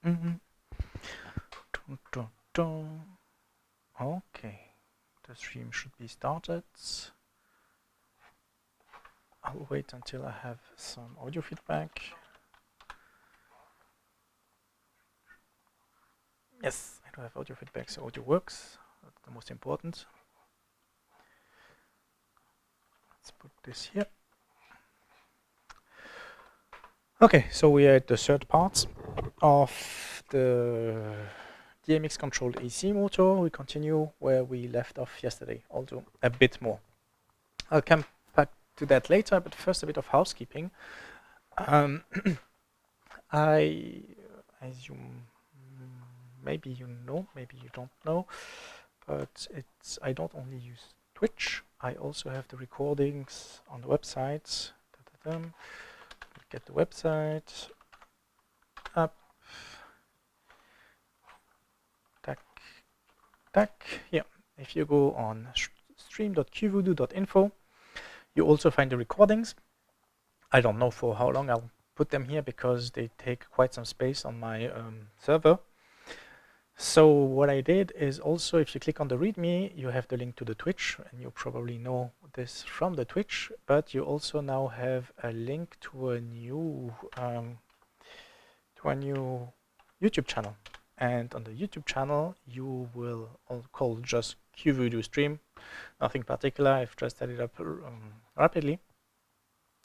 Okay, the stream should be started. I'll wait until I have some audio feedback. Yes, I do have audio feedback, so audio works. That's the most important. Let's put this here. Okay, so we are at the third part of the DMX controlled AC motor. We continue where we left off yesterday, although a bit more. I'll come back to that later, but first a bit of housekeeping. As you maybe you know, maybe you don't know, but I don't only use Twitch. I also have the recordings on the website. Get the website up. Here. If you go on stream.qvoodoo.info, you also find the recordings. I don't know for how long I'll put them here because they take quite some space on my server. So what I did is also, if you click on the README, you have the link to the Twitch, and you probably know this from the Twitch, but you also now have a link to a new YouTube channel. And on the YouTube channel, you will call just QVoodoo stream, nothing particular. I've just set it up rapidly.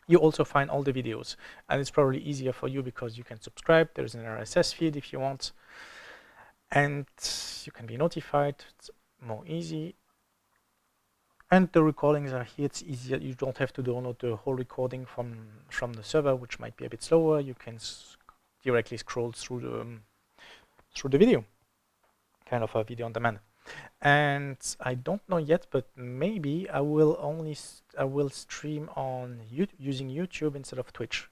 You also find all the videos, and it's probably easier for you because you can subscribe. There's an RSS feed if you want, and you can be notified. It's more easy. And the recordings are here. It's easier. You don't have to download the whole recording from the server, which might be a bit slower. You can directly scroll through the video, kind of a video on demand. And I don't know yet, but maybe I will stream on using YouTube instead of Twitch.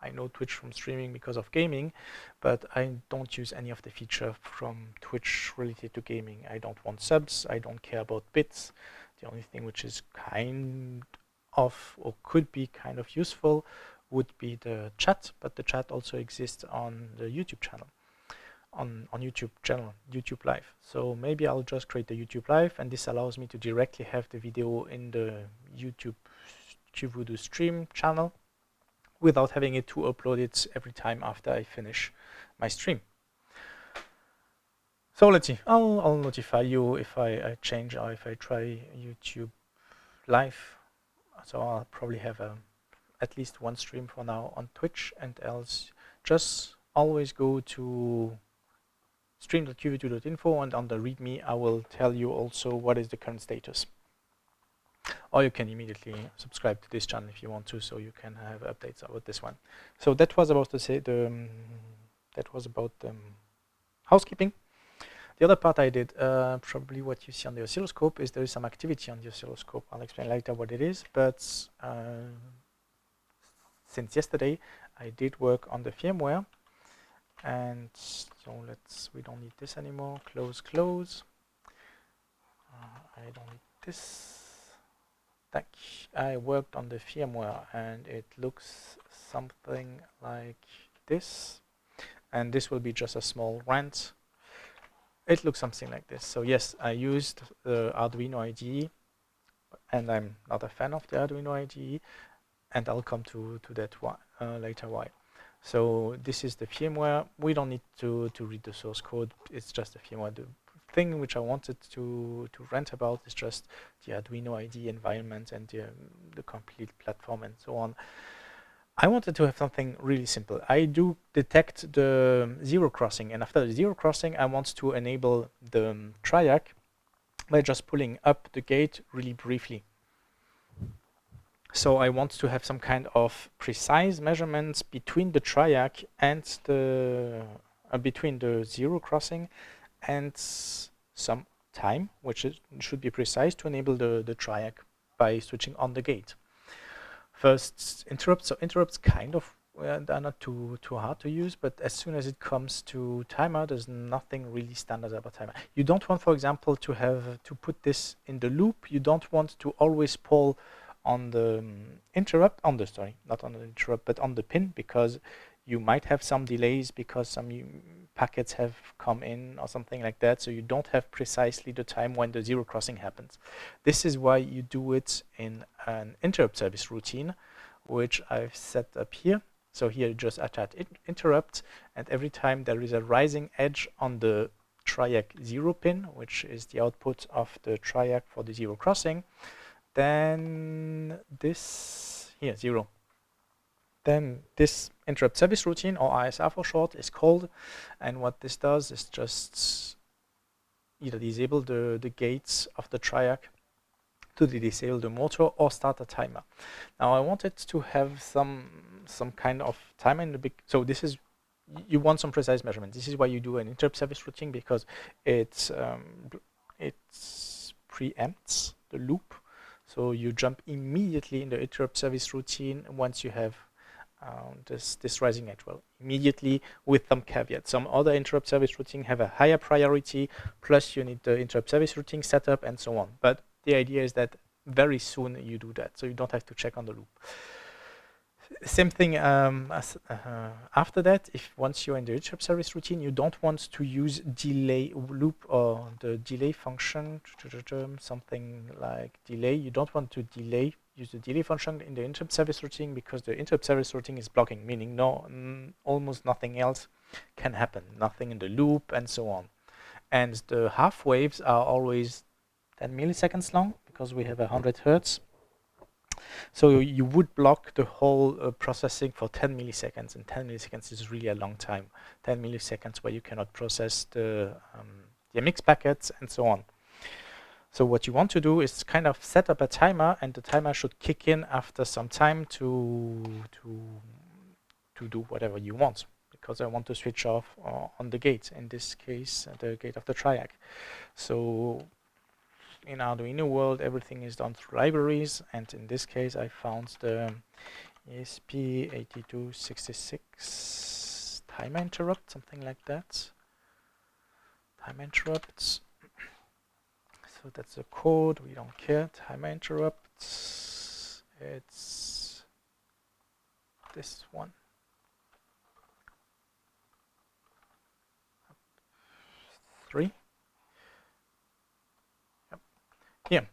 I know Twitch from streaming because of gaming, but I don't use any of the feature from Twitch related to gaming. I don't want subs. I don't care about bits. The only thing which is kind of, or could be kind of useful, would be the chat, but the chat also exists on the YouTube channel, on YouTube Live. So maybe I'll just create the YouTube Live, and this allows me to directly have the video in the YouTube QVoodoo stream channel without having it to upload it every time after I finish my stream. So let's see. I'll notify you if I change or if I try YouTube Live. So I'll probably have at least one stream for now on Twitch, and else just always go to stream.qvoodoo.info, and on the README I will tell you also what is the current status. Or you can immediately subscribe to this channel if you want to, so you can have updates about this one. So that was about housekeeping. The other part I did, probably what you see on the oscilloscope, is there is some activity on the oscilloscope. I'll explain later what it is, but since yesterday I did work on the firmware, and so we don't need this anymore. Close. I don't need this. I worked on the firmware, and it looks something like this, and this will be just a small rant. It looks something like this. So yes, I used the Arduino IDE, and I'm not a fan of the Arduino IDE, and I'll come to that later why. So this is the firmware. We don't need to read the source code. It's just the firmware. The thing which I wanted to rant about is just the Arduino IDE environment and the complete platform and so on. I wanted to have something really simple. I do detect the zero crossing, and after the zero crossing I want to enable the triac by just pulling up the gate really briefly. So I want to have some kind of precise measurements between the triac and between the zero crossing, and some time, which should be precise, to enable the triac by switching on the gate. First, interrupts. So interrupts kind of are not too hard to use, but as soon as it comes to timer, there's nothing really standard about timer. You don't want, for example, to put this in the loop. You don't want to always pull on the interrupt, not on the interrupt, but on the pin, because You might have some delays because some packets have come in or something like that, so you don't have precisely the time when the zero crossing happens. This is why you do it in an interrupt service routine, which I've set up here. So here you just attach interrupt, and every time there is a rising edge on the triac 0 pin, which is the output of the triac for the zero crossing, then this here 0. Then this interrupt service routine, or ISR for short, is called, and what this does is just either disable the gates of the triac to disable the motor or start a timer. Now I wanted to have some kind of timer in the big, so this is, you want some precise measurement. This is why you do an interrupt service routine, because it preempts the loop. So you jump immediately in the interrupt service routine once you have this rising edge. Well, immediately with some caveats. Some other interrupt service routine have a higher priority, plus you need the interrupt service routine setup and so on. But the idea is that very soon you do that, so you don't have to check on the loop. Same thing after that. If once you're in the interrupt service routine, you don't want to use delay loop or the delay function, something like delay. You don't want to use the delay function in the interrupt service routine, because the interrupt service routine is blocking, meaning almost nothing else can happen, nothing in the loop and so on. And the half waves are always 10 milliseconds long, because we have 100 Hertz. So you would block the whole processing for 10 milliseconds, and 10 milliseconds is really a long time. 10 milliseconds where you cannot process the DMX packets and so on. So what you want to do is kind of set up a timer, and the timer should kick in after some time to do whatever you want, because I want to switch off on the gate, in this case the gate of the triac. So in Arduino world, everything is done through libraries, and in this case I found the ESP8266 timer interrupt, something like that. Timer interrupts. So that's the code, we don't care. Timer interrupts. It's this one. Three. Here,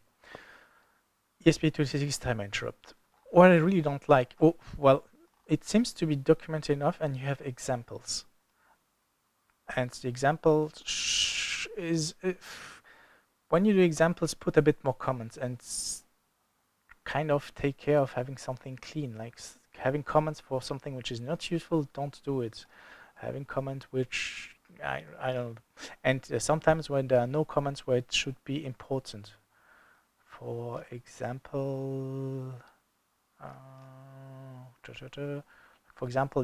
ESP8266 timer interrupt. What I really don't like, well, it seems to be documented enough, and you have examples. And the examples is, when you do examples, put a bit more comments and kind of take care of having something clean. Like having comments for something which is not useful, don't do it. Having comments which, I don't know. And sometimes when there are no comments where it should be important. For example,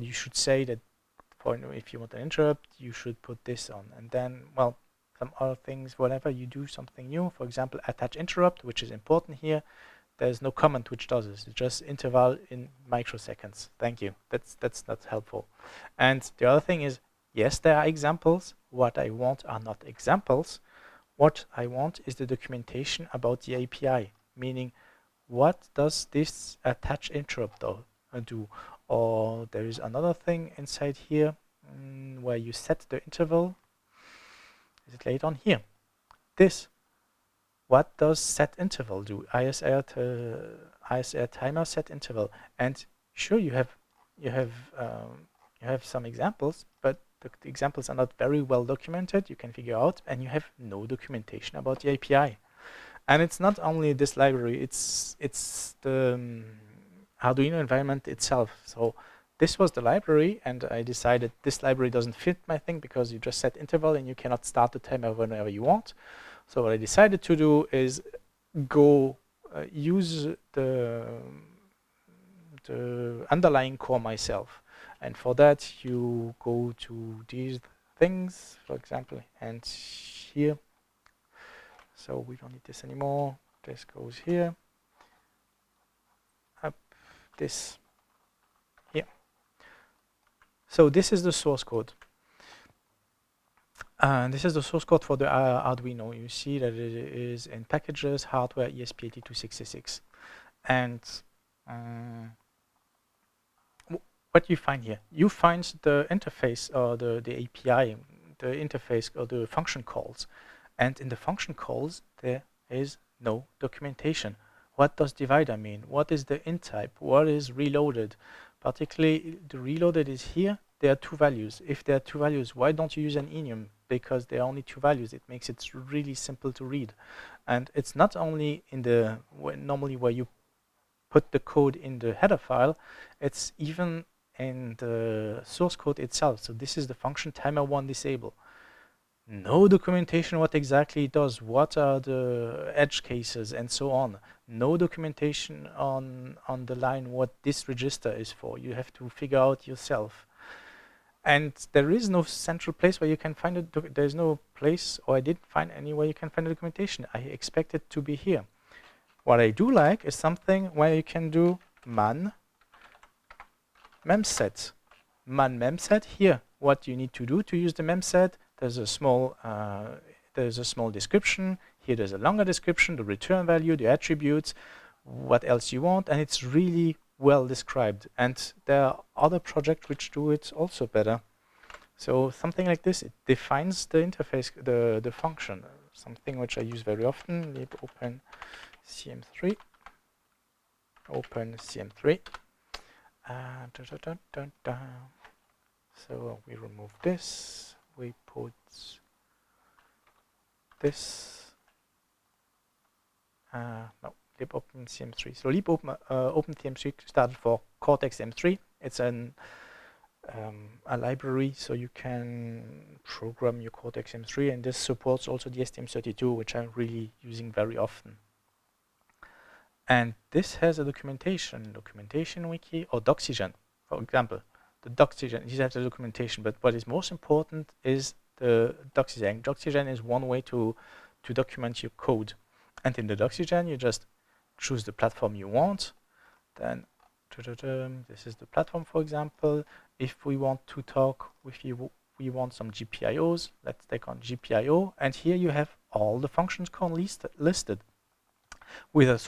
you should say that if you want an interrupt, you should put this on, and then, well, some other things, whenever you do something new, for example, attach interrupt, which is important here, there's no comment which does this. It's just interval in microseconds. Thank you. That's not helpful. And the other thing is, yes, there are examples. What I want are not examples. What I want is the documentation about the API, meaning what does this attach interrupt do? Or there is another thing inside here where you set the interval. Is it laid on here? This. What does set interval do? ISR timer set interval. And sure, you have some examples, but the examples are not very well documented. You can figure out, and you have no documentation about the API. And it's not only this library, it's the Arduino environment itself. So this was the library, and I decided this library doesn't fit my thing, because you just set interval and you cannot start the timer whenever you want. So what I decided to do is go use the underlying core myself. And for that, you go to these things, for example, and here. So we don't need this anymore. This goes here. Up this here. So this is the source code. And this is the source code for the Arduino. You see that it is in packages, hardware, ESP8266. And what you find here? You find the interface or the API, the interface or the function calls. And in the function calls, there is no documentation. What does divider mean? What is the int type? What is reloaded? Particularly, the reloaded is here. There are two values. If there are two values, why don't you use an enum? Because there are only two values. It makes it really simple to read. And it's not only in the normally where you put the code in the header file, it's even in the source code itself. So this is the function timer1 disable. No documentation what exactly it does, what are the edge cases and so on. No documentation on the line what this register is for. You have to figure out yourself. And there is no central place where you can find it. There's no place, or I didn't find anywhere you can find the documentation. I expect it to be here. What I do like is something where you can do man memset. Man memset here. What you need to do to use the memset? There's a small description. Here there's a longer description, the return value, the attributes, what else you want, and it's really well described. And there are other projects which do it also better. So something like this, it defines the interface, the function. Something which I use very often. Lib open CM3. Open CM3. So we remove this. We put this. No, lib open CM3. So lib open CM3 started for Cortex M3. It's a library, so you can program your Cortex M3, and this supports also the STM32, which I'm really using very often. And this has a documentation wiki, or Doxygen, for example. The Doxygen, these have the documentation, but what is most important is the Doxygen. Doxygen is one way to document your code. And in the Doxygen, you just choose the platform you want. Then, this is the platform, for example. If we want to talk with you, we want some GPIOs. Let's take on GPIO. And here you have all the functions listed with a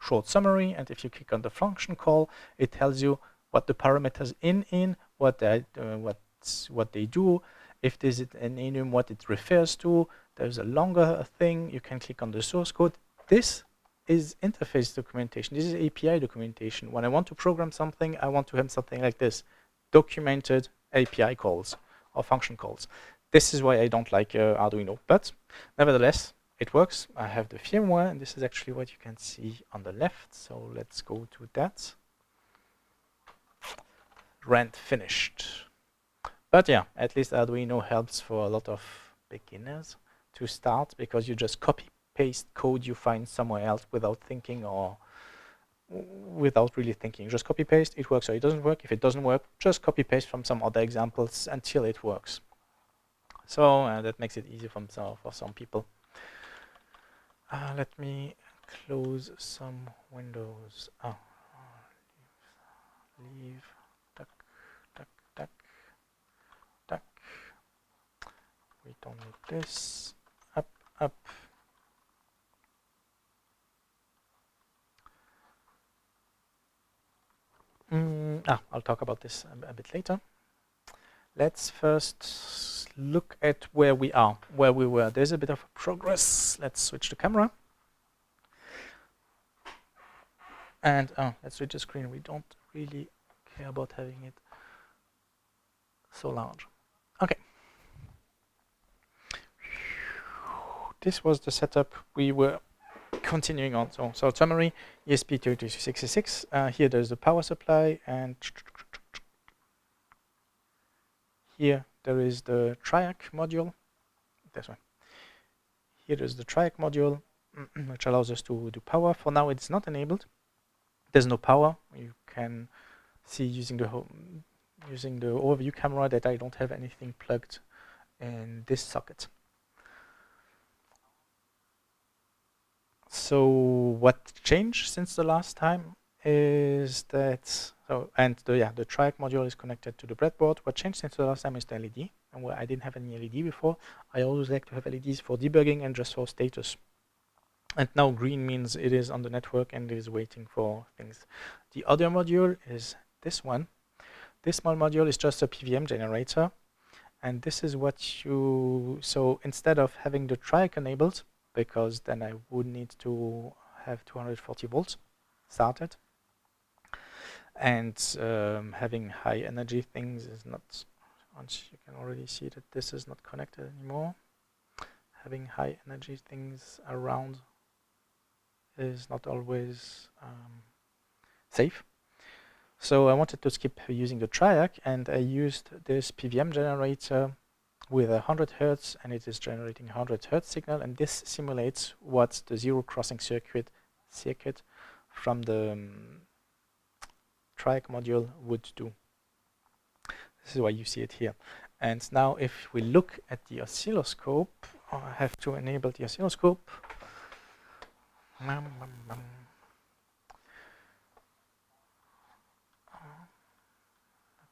short summary. And if you click on the function call, it tells you what the parameters in what they do. If there's an enum, what it refers to. There's a longer thing. You can click on the source code. This is interface documentation. This is API documentation. When I want to program something, I want to have something like this: documented API calls or function calls. This is why I don't like Arduino, but nevertheless, it works. I have the firmware, and this is actually what you can see on the left. So let's go to that. Rent finished. But yeah, at least Arduino helps for a lot of beginners to start, because you just copy paste code you find somewhere else without thinking or without really thinking. Just copy paste, it works or it doesn't work. If it doesn't work, just copy paste from some other examples until it works. So that makes it easy for some people. Let me close some windows. Leave. Duck. We don't need this. Up. I'll talk about this a bit later. Let's first look at where we are, where we were. There's a bit of progress. Let's switch the camera. And let's switch the screen. We don't really care about having it so large. Okay. This was the setup we were continuing on. So summary, ESP3266. Here there's the power supply, and here there is the TRIAC module. This one. Here there's the TRIAC module, which allows us to do power. For now, it's not enabled. There's no power. You can see using the overview camera that I don't have anything plugged in this socket. So what changed since the last time is that, the TRIAC module is connected to the breadboard. What changed since the last time is the LED, and where I didn't have any LED before. I always like to have LEDs for debugging and just for status. And now green means it is on the network and it is waiting for things. The other module is this one, This small module is just a PWM generator, and this is what you, so instead of having the triac enabled, because then I would need to have 240 volts started, and having high energy things is not, once you can already see that this is not connected anymore. Having high energy things around is not always safe. So I wanted to skip using the triac, and I used this PWM generator with 100 Hertz, and it is generating 100 Hertz signal, and this simulates what the zero crossing circuit from the triac module would do. This is why you see it here. And now if we look at the oscilloscope, I have to enable the oscilloscope. Let's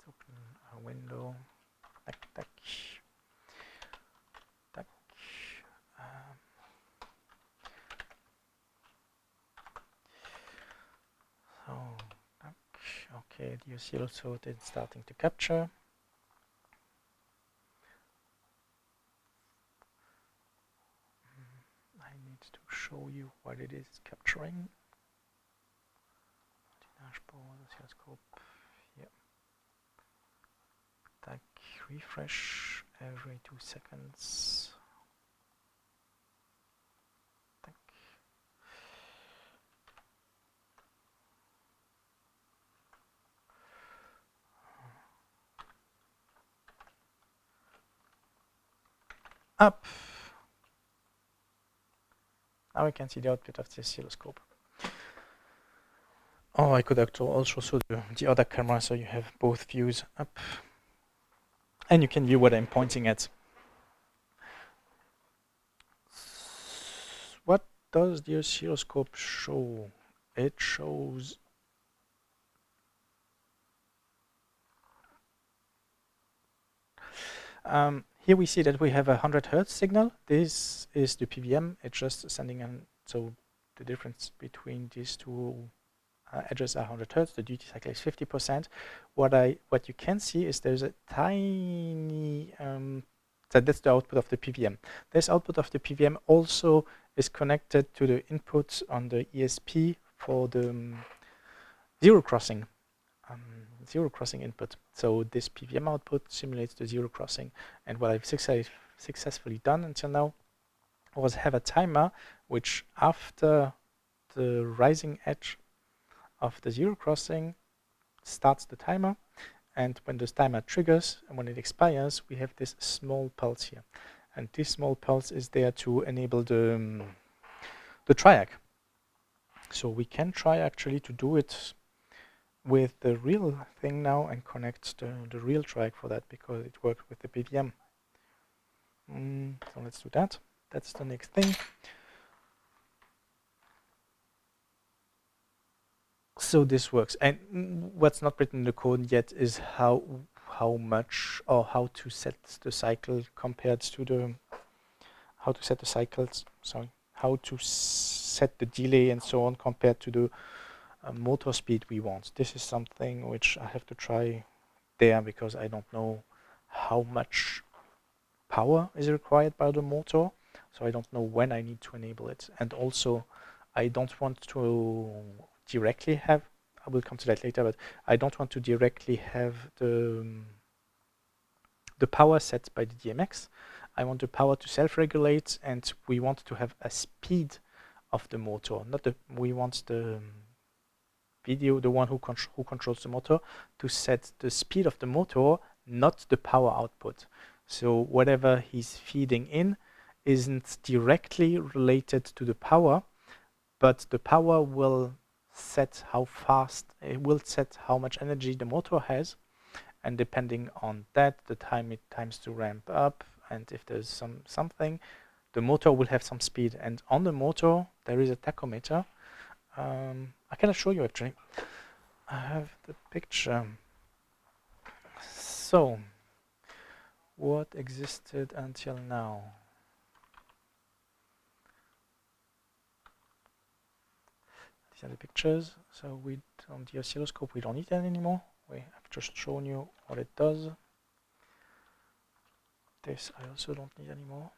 open a window. Tack, tack. Tack. So, tack. Okay, the oscilloscope is starting to capture. I need to show you what it is capturing. Dashboard, oscilloscope. Yeah. Tack, refresh every 2 seconds. Tack. Up. Now we can see the output of the oscilloscope. Oh, I could also show the other camera, so you have both views up. And you can view what I'm pointing at. What does the oscilloscope show? It shows here we see that we have a 100 Hertz signal. This is the PWM. It's just sending an, so the difference between these two edges are 100 Hertz. The duty cycle is 50%. What you can see is there's a tiny that's the output of the PWM. This output of the PWM also is connected to the input on the ESP for the zero crossing input. So this PWM output simulates the zero crossing. And what I've successfully done until now was have a timer which, after the rising edge of the zero crossing, starts the timer, and when this timer triggers and when it expires, we have this small pulse here, and this small pulse is there to enable the triac. So we can try actually to do it with the real thing now and connect the real triac for that, because it works with the PWM. So let's do that. That's the next thing. So this works, and what's not written in the code yet is how much, or how to set the cycle compared to the how to set the delay and so on compared to the motor speed we want. This is something which I have to try there, because I don't know how much power is required by the motor, so I don't know when I need to enable it. And also I don't want to directly have, I will come to that later, but I don't want to directly have the power set by the DMX. I want the power to self-regulate, and we want to have a speed of the motor, we want the video, the one who controls the motor, to set the speed of the motor, not the power output. So whatever he's feeding in isn't directly related to the power, but the power will set how fast, it will set how much energy the motor has, and depending on that, the time it times to ramp up, and if there's something, the motor will have some speed. And on the motor there is a tachometer. I cannot show you actually. I have the picture. So what existed until now? These are the pictures. So on the oscilloscope we don't need that anymore. I've just shown you what it does. This I also don't need anymore.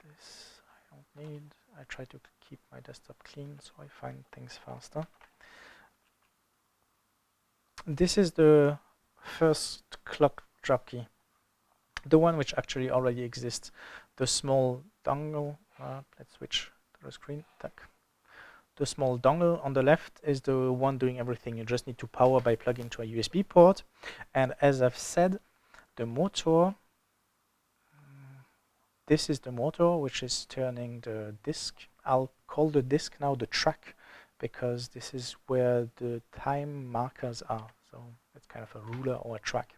This I don't need. I try to keep my desktop clean so I find things faster. This is the first clock jockey, the one which actually already exists. The small dongle, let's switch to the screen, The small dongle on the left is the one doing everything. You just need to power by plugging to a USB port. And as I've said, the motor, this is the motor which is turning the disk. I'll call the disk now the track, because this is where the time markers are. So it's kind of a ruler or a track.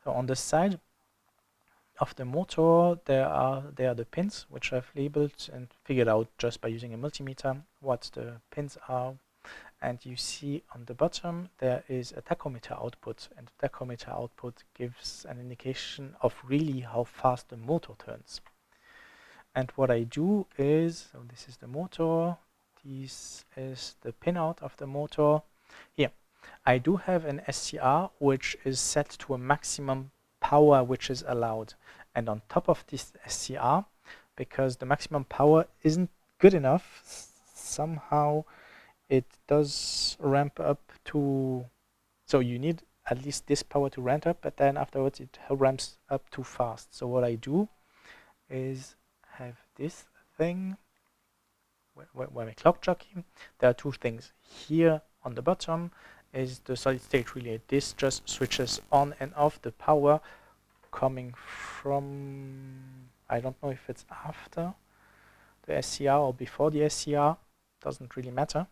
So on the side of the motor, there are the pins, which I've labeled and figured out just by using a multimeter what the pins are. And you see on the bottom there is a tachometer output, and the tachometer output gives an indication of really how fast the motor turns. And what I do is, so this is the motor, this is the pinout of the motor. Here, I do have an SCR which is set to a maximum power which is allowed. And on top of this SCR, because the maximum power isn't good enough, somehow it does ramp up to, so you need at least this power to ramp up, but then afterwards it ramps up too fast. So what I do is have this thing, when I clock jockey, there are two things. Here on the bottom is the solid state relay. This just switches on and off the power coming from, I don't know if it's after the SCR or before the SCR, doesn't really matter,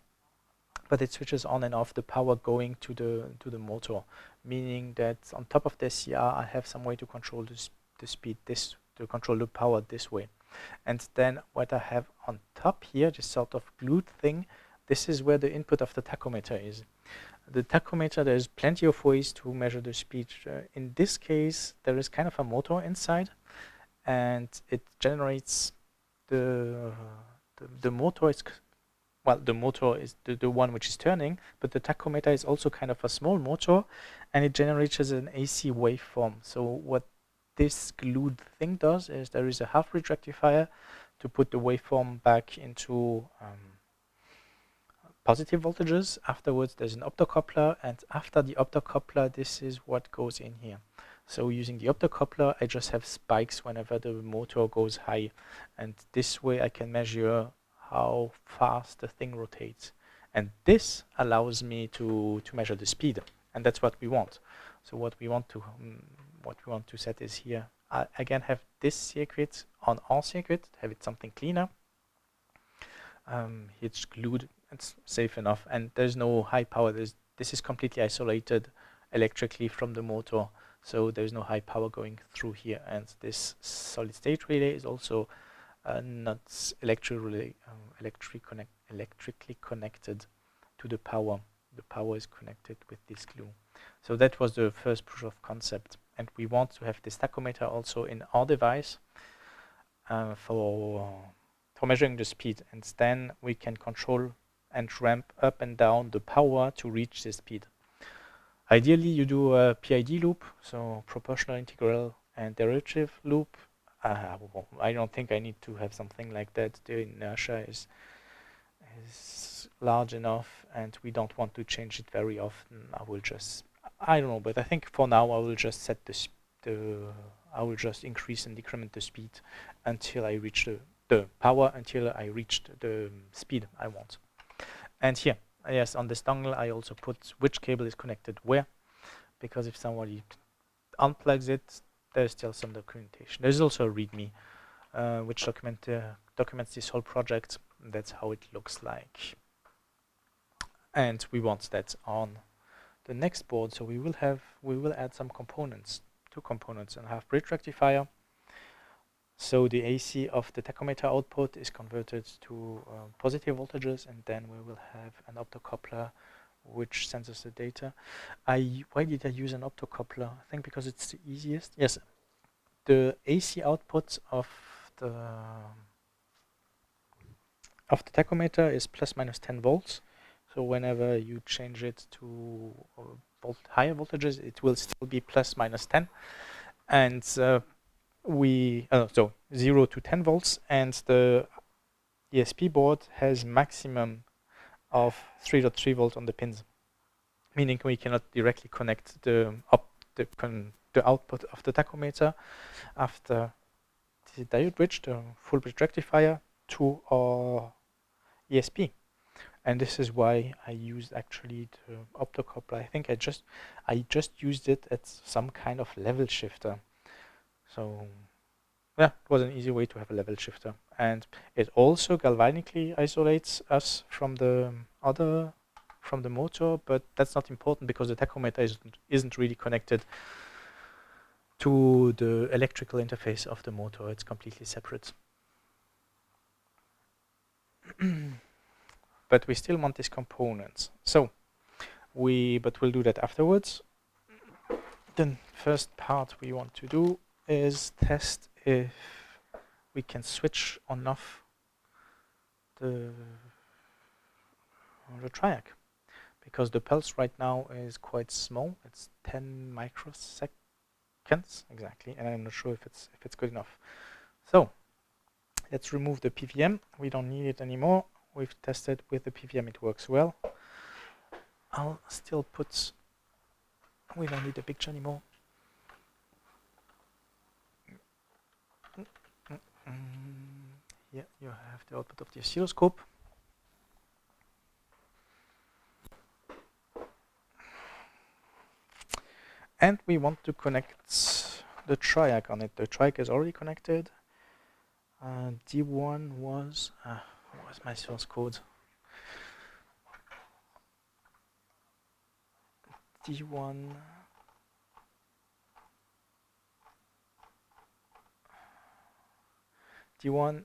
but it switches on and off the power going to the motor, meaning that on top of the SCR I have some way to control the speed, to control the power this way. And then what I have on top here, this sort of glued thing, this is where the input of the tachometer is. The tachometer, there's plenty of ways to measure the speed. In this case, there is kind of a motor inside, and it generates the motor is, well, the motor is the one which is turning, but the tachometer is also kind of a small motor, and it generates an AC waveform. So what this glued thing does is there is a half-bridge rectifier to put the waveform back into positive voltages. Afterwards there's an optocoupler, and after the optocoupler this is what goes in here. So using the optocoupler I just have spikes whenever the motor goes high, and this way I can measure how fast the thing rotates, and this allows me to measure the speed, and that's what we want. So what we want to set is here, again, have this circuit on all circuit, have it something cleaner. It's glued, it's safe enough, and there's no high power. This is completely isolated electrically from the motor, so there's no high power going through here. And this solid state relay is also not electrically connected to the power. The power is connected with this glue. So that was the first proof of concept, and we want to have this tachometer also in our device for measuring the speed, and then we can control and ramp up and down the power to reach the speed. Ideally you do a PID loop, so proportional integral and derivative loop. I don't think I need to have something like that. The inertia is large enough, and we don't want to change it very often. I don't know, but I think for now I will just set I will just increase and decrement the speed until I reach the power, until I reached the speed I want. And here, yes, on this dongle I also put which cable is connected where, because if somebody unplugs it, there's still some documentation. There's also a README which documents this whole project. That's how it looks like. And we want that on the next board, so we will add some components, two components, and half bridge rectifier. So the AC of the tachometer output is converted to positive voltages, and then we will have an optocoupler which sends us the data. Why did I use an optocoupler? I think because it's the easiest. Yes, the AC output of the tachometer is plus minus 10 volts. So whenever you change it to higher voltages, it will still be plus minus 10, and so 0 to 10 volts, and the ESP board has maximum of 3.3 volt on the pins, meaning we cannot directly connect the output of the tachometer after the diode bridge, the full bridge rectifier, to our ESP. And this is why I used actually the optocoupler. I think I just used it as some kind of level shifter. So yeah, it was an easy way to have a level shifter. And it also galvanically isolates us from the motor, but that's not important because the tachometer isn't really connected to the electrical interface of the motor. It's completely separate. But we still want these components. So we'll do that afterwards. The first part we want to do is test if we can switch on off the triac, because the pulse right now is quite small. It's 10 microseconds exactly, and I'm not sure if it's good enough. So let's remove the PVM. We don't need it anymore. We've tested with the PVM, it works well. I'll still put, we don't need the picture anymore. Yeah, you have the output of the oscilloscope. And we want to connect the triac on it. The triac is already connected. D1 was, what was my source code? D1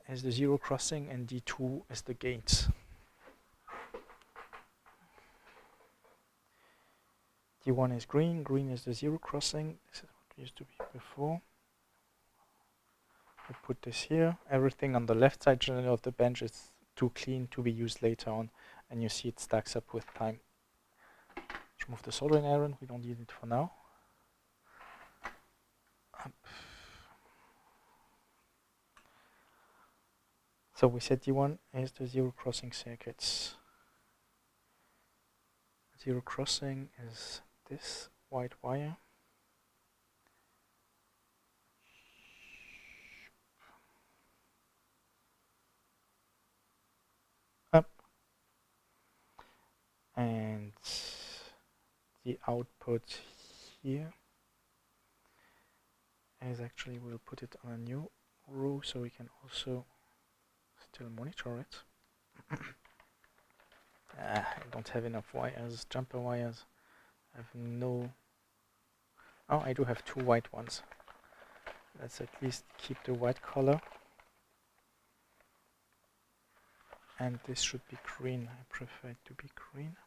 is the zero crossing and D2 is the gate. D1 is green, green is the zero crossing. This is what it used to be before. We put this here. Everything on the left side generally of the bench is too clean to be used later on, and you see it stacks up with time. Let's remove the soldering iron, we don't need it for now. So we said D1 is the zero crossing circuits. Zero crossing is this white wire. Up. And the output here is actually, we'll put it on a new row so we can also still monitor it. I don't have enough wires, jumper wires. I have no... Oh, I do have 2 white ones. Let's at least keep the white color. And this should be green. I prefer it to be green.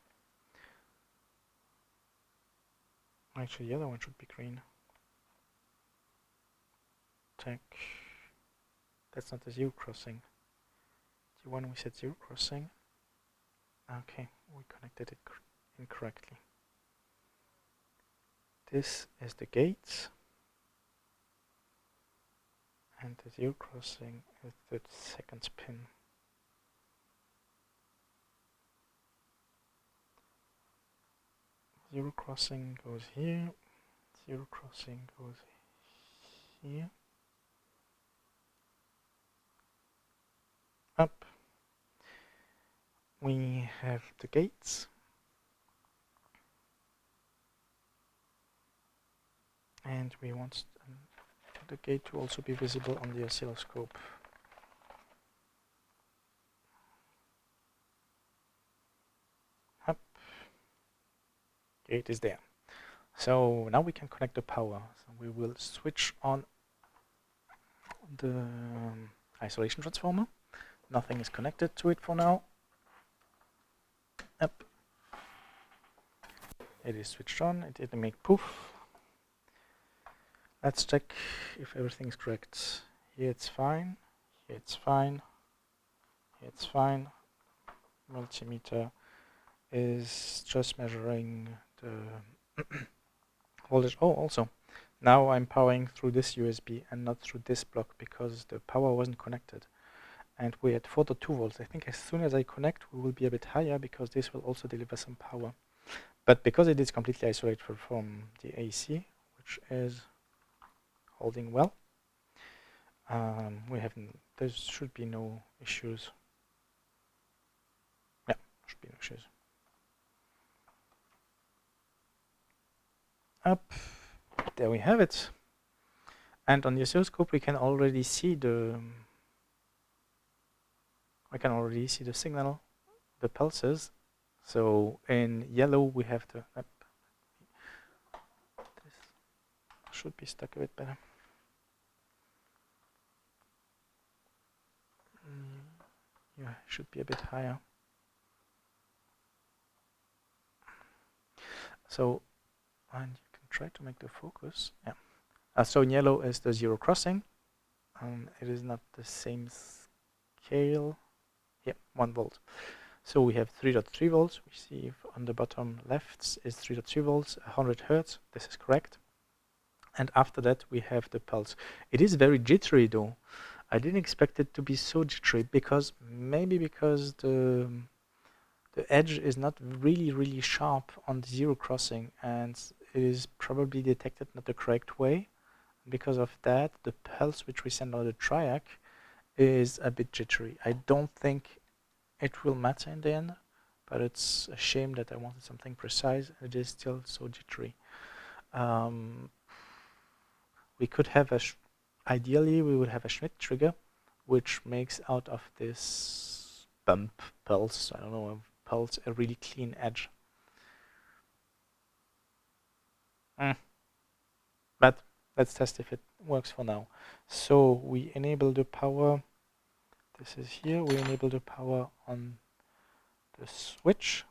Actually, the other one should be green. Check. That's not a zero crossing. The one we said zero crossing. Okay, we connected it incorrectly. This is the gate, and the zero crossing is the second pin. Zero crossing goes here, zero crossing goes here, up. We have the gates, and we want the gate to also be visible on the oscilloscope. Up. Gate is there. So now we can connect the power. So we will switch on the isolation transformer. Nothing is connected to it for now. Up. It is switched on. It didn't make poof. Let's check if everything is correct. Here it's fine. Here it's fine. Here it's fine. Multimeter is just measuring the voltage. Oh, also, now I'm powering through this USB and not through this block because the power wasn't connected. And we're at 4.2 volts. I think as soon as I connect, we will be a bit higher because this will also deliver some power. But because it is completely isolated from the AC, which is holding well, there should be no issues. Yeah, should be no issues. Up, there we have it. And on the oscilloscope, we can already see the signal, the pulses. So in yellow, we have the. This should be stuck a bit better. Yeah, should be a bit higher. So, and you can try to make the focus. Yeah. So in yellow is the zero crossing. It is not the same scale. Yeah, 1 volt. So we have 3.3 volts. We see on the bottom left is 3.3 volts, 100 hertz. This is correct. And after that we have the pulse. It is very jittery though. I didn't expect it to be so jittery because the edge is not really sharp on the zero crossing, and it is probably detected not the correct way. Because of that, the pulse which we send on the triac is a bit jittery. I don't think it will matter in the end, but it's a shame that I wanted something precise and it is still so jittery. We could have ideally we would have a Schmidt trigger, which makes out of this bump pulse, I don't know, a pulse, a really clean edge. But let's test if it works for now. So we enable the power. This is here. We enable the power on the switch.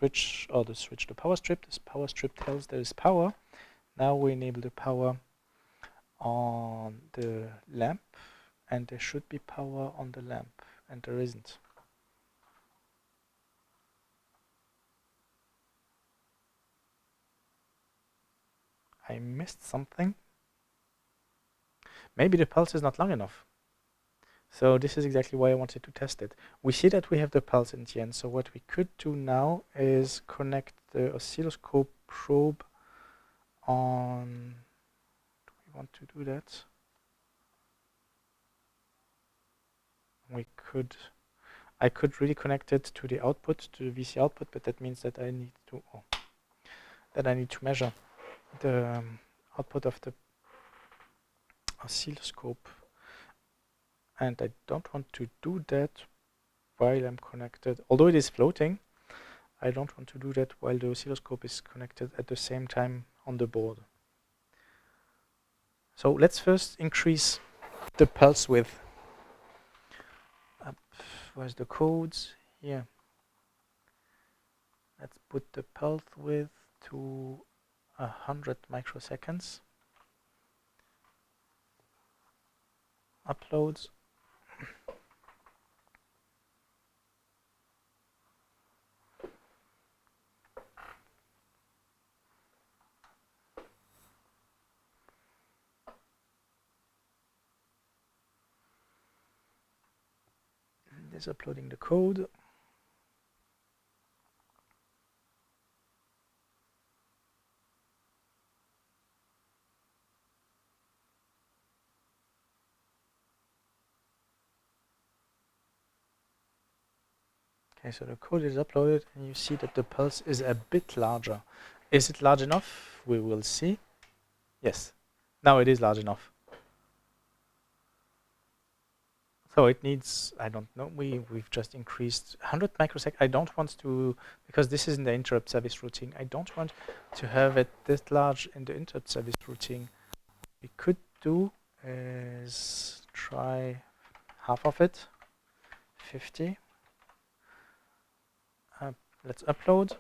The power strip. This power strip tells there is power. Now we enable the power on the lamp, and there should be power on the lamp, and there isn't. I missed something. Maybe the pulse is not long enough. So this is exactly why I wanted to test it. We see that we have the pulse in the end. So what we could do now is connect the oscilloscope probe on. Do we want to do that? I could really connect it to the output, to the VC output, but that means that I need to measure the output of the oscilloscope, and I don't want to do that while I'm connected. Although it is floating, I don't want to do that while the oscilloscope is connected at the same time on the board. So let's first increase the pulse width. Where's the codes? Here. Let's put the pulse width to 100 microseconds. Uploads. It is uploading the code. Okay, so the code is uploaded and you see that the pulse is a bit larger. Is it large enough? We will see. Yes, now it is large enough. So it needs, I don't know, we've just increased 100 microseconds. I don't want to, because this is in the interrupt service routine, I don't want to have it this large in the interrupt service routine. What we could do is try half of it, 50. Let's upload.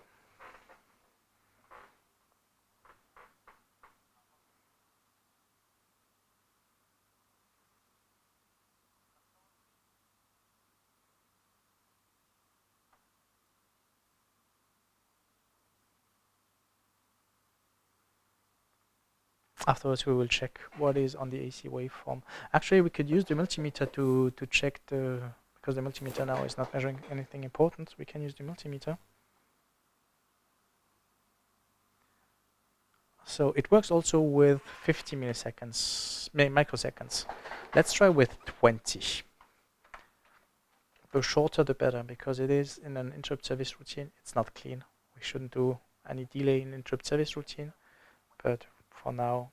Afterwards, we will check what is on the AC waveform. Actually, we could use the multimeter to check because the multimeter now is not measuring anything important. We can use the multimeter. So it works also with 50 milliseconds, microseconds. Let's try with 20. The shorter the better, because it is in an interrupt service routine. It's not clean. We shouldn't do any delay in interrupt service routine, but for now,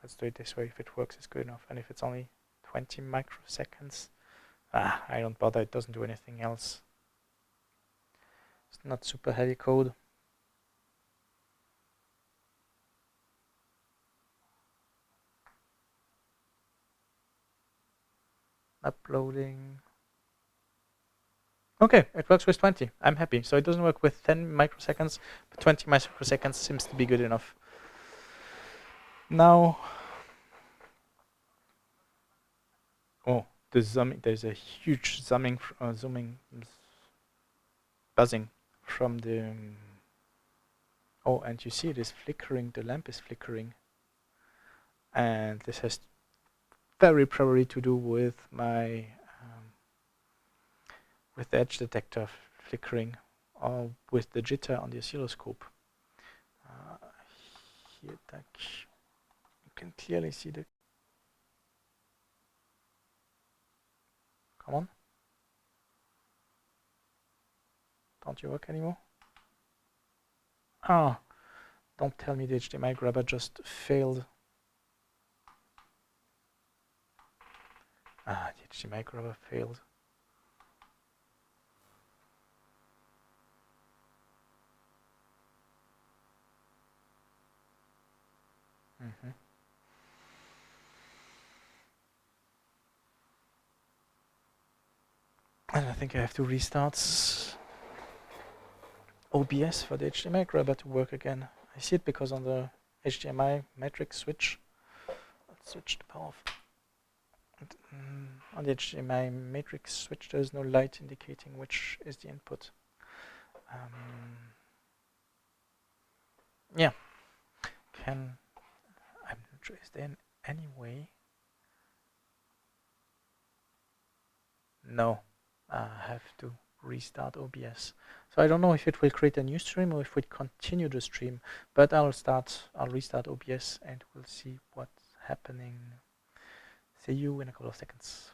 let's do it this way. If it works, it's good enough. And if it's only 20 microseconds, I don't bother. It doesn't do anything else. It's not super heavy code. Uploading. Okay, it works with 20. I'm happy. So it doesn't work with 10 microseconds, but 20 microseconds seems to be good enough. Now, oh, the zooming. There's a huge zooming, buzzing from the. Oh, and you see it is flickering. The lamp is flickering, and this has very probably to do with my with the edge detector flickering, or with the jitter on the oscilloscope. Here, you can clearly see the. Come on. Don't you work anymore? Ah, don't tell me the HDMI grabber just failed. Ah, the HDMI grabber failed. And I think I have to restart OBS for the HDMI grabber to work again. I see it because on the HDMI matrix switch, let's switch the power off. On the HDMI matrix switch, there is no light indicating which is the input. Yeah, I'm not sure, is there any way? No, I have to restart OBS. So I don't know if it will create a new stream or if we continue the stream, but I'll restart OBS and we'll see what's happening. See you in a couple of seconds.